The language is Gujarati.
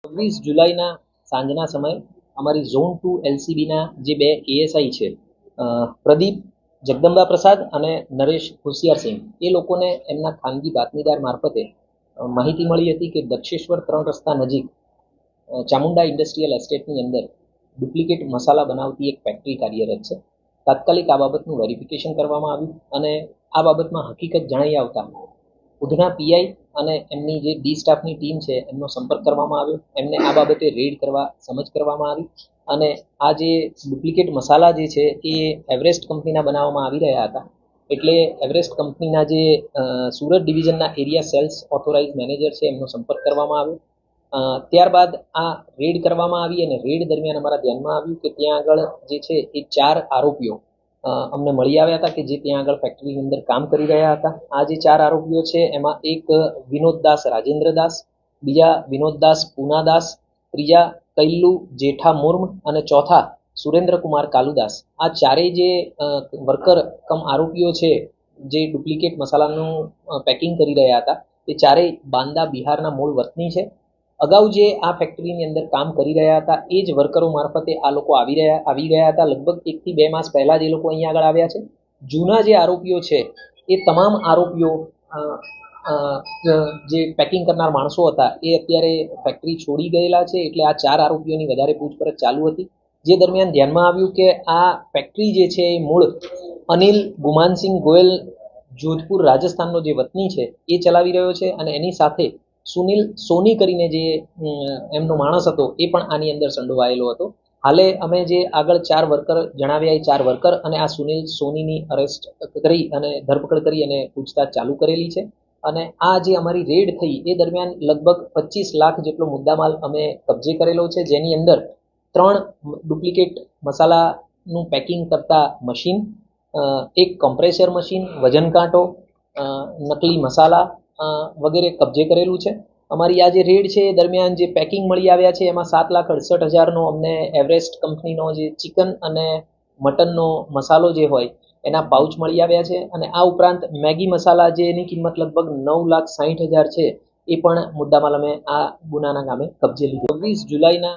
26 જુલાઈના સાંજના સમયે અમારી ઝોન 2 એલસીબીના જે બે એએસઆઈ છે, પ્રદીપ જગદંબા પ્રસાદ અને નરેશ હોશિયારસિંહ, એ લોકોને એમના ખાનગી બાતમીદાર મારફતે માહિતી મળી હતી કે દક્ષેશ્વર 3 રસ્તા નજીક ચામુંડા ઇન્ડસ્ટ્રીયલ એસ્ટેટની અંદર ડુપ્લિકેટ મસાલા બનાવતી એક ફેક્ટરી કાર્યરત છે. તાત્કાલિક આ બાબતનું વેરિફિકેશન કરવામાં આવ્યું અને આ બાબતમાં હકીકત જણાઈ આવતા ઉધના પીઆઈ અને એમની જે ડી સ્ટાફની ટીમ છે એમનો સંપર્ક કરવામાં આવ્યો. એમને આ બાબતે રેડ કરવા સમજ કરવામાં આવી અને આ જે ડુપ્લિકેટ મસાલા જે છે એ એવરેસ્ટ કંપનીના બનાવવામાં આવી રહ્યા હતા. એટલે એવરેસ્ટ કંપનીના જે સુરત ડિવિઝનના એરિયા સેલ્સ ઓથોરાઇઝ મેનેજર છે એમનો સંપર્ક કરવામાં આવ્યો. ત્યારબાદ આ રેડ કરવામાં આવી અને રેડ દરમિયાન અમારા ધ્યાનમાં આવ્યું કે ત્યાં આગળ જે છે એ 4 આરોપીઓ અમને મળી આવ્યા હતા કે જે ત્યાં આગળ ફેક્ટરીની અંદર કામ કરી રહ્યા હતા. આ જે 4 આરોપીઓ છે એમાં એક વિનોદદાસ રાજેન્દ્રદાસ, બીજા વિનોદદાસ પૂનાદાસ, ત્રીજા કૈલ્લુ જેઠા મુર્મ અને ચોથા સુરેન્દ્રકુમાર કાલુદાસ. આ ચારેય જે વર્કર કમ આરોપીઓ છે જે ડુપ્લિકેટ મસાલાનું પેકિંગ કરી રહ્યા હતા એ ચારેય બાંદા બિહારના મૂળ વતની છે. અગાઉ જે આ ફેક્ટરીની અંદર કામ કરી રહ્યા હતા એ જ વર્કરો મારફતે આ લોકો આવી ગયા હતા. લગભગ 1 થી 2 માસ પહેલા જ એ લોકો અહીંયા આગળ આવ્યા છે. જૂના જે આરોપીઓ છે એ તમામ આરોપીઓ જે પેકિંગ કરનાર માણસો હતા એ અત્યારે ફેક્ટરી છોડી ગયેલા છે. એટલે આ 4 આરોપીઓની વધારે પૂછપરછ ચાલુ હતી. જે દરમિયાન ધ્યાનમાં આવ્યું કે આ ફેક્ટરી જે છે એ મૂળ અનિલ ગુમાનસિંહ ગોયલ જોધપુર રાજસ્થાનનો જે વતની છે એ ચલાવી રહ્યો છે અને એની સાથે સુનિલ સોની કરીને જે એમનો માણસ હતો એ પણ આની અંદર સંડોવાયેલો હતો. હાલે અમે જે આગળ 4 વર્કર જણાવ્યા એ 4 વર્કર અને આ સુનિલ સોનીની અરેસ્ટ કરી અને ધરપકડ કરી અને પૂછતાછ ચાલુ કરેલી છે. અને આ જે અમારી રેડ થઈ એ દરમિયાન લગભગ 25 લાખ જેટલો મુદ્દામાલ અમે કબજે કરેલો છે, જેની અંદર 3 ડુપ્લિકેટ મસાલાનું પેકિંગ કરતા મશીન, એક કમ્પ્રેસર મશીન, વજન કાંટો, નકલી મસાલા વગેરે કબજે કરેલું છે. અમારી આ જે રેડ છે એ દરમિયાન જે પેકિંગ મળી આવ્યા છે એમાં 7,68,000નો અમને એવરેસ્ટ કંપનીનો જે ચિકન અને મટનનો મસાલો જે હોય એના પાઉચ મળી આવ્યા છે. અને આ ઉપરાંત મેગી મસાલા જેની કિંમત લગભગ 9,60,000 છે એ પણ મુદ્દામાલ અમે આ ગુનાના કામે કબજે લીધો. 26 જુલાઈના